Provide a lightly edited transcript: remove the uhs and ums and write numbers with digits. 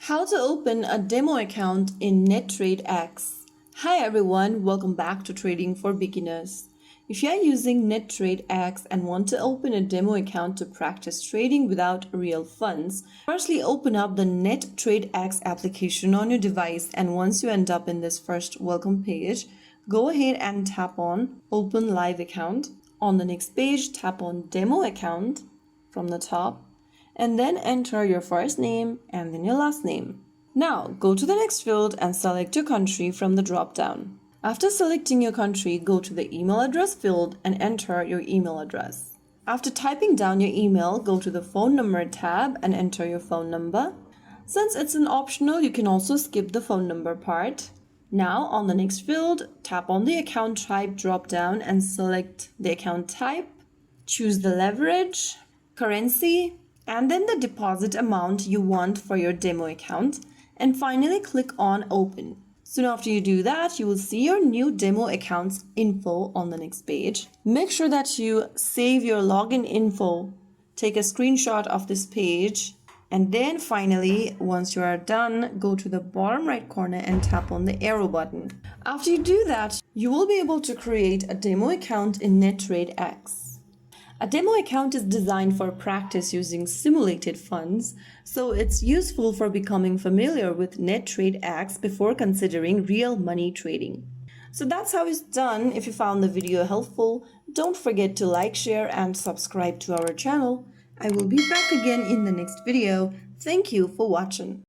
How to open a demo account in NetTradeX. Hi everyone, welcome back to Trading for Beginners. If you are using NetTradeX and want to open a demo account to practice trading without real funds, firstly open up the NetTradeX application on your device, and once you end up in this first welcome page, go ahead and tap on Open Live Account. On the next page, tap on Demo Account from the top, and then enter your first name and then your last name. Now go to the next field and select your country from the drop-down. After selecting your country, go to the email address field and enter your email address. After typing down your email, go to the phone number tab and enter your phone number. Since it's an optional, you can also skip the phone number part. Now on the next field, tap on the account type drop-down and select the account type. Choose the leverage, currency, and then the deposit amount you want for your demo account, and finally click on Open. Soon after you do that, you will see your new demo account's info on the next page. Make sure that you save your login info. Take a screenshot of this page, and then finally, once you are done, go to the bottom right corner and tap on the arrow button. After you do that, you will be able to create a demo account in NetTradeX. A demo account is designed for practice using simulated funds, so it's useful for becoming familiar with NetTradeX before considering real money trading. So that's how it's done. If you found the video helpful, don't forget to like, share, and subscribe to our channel. I will be back again in the next video. Thank you for watching.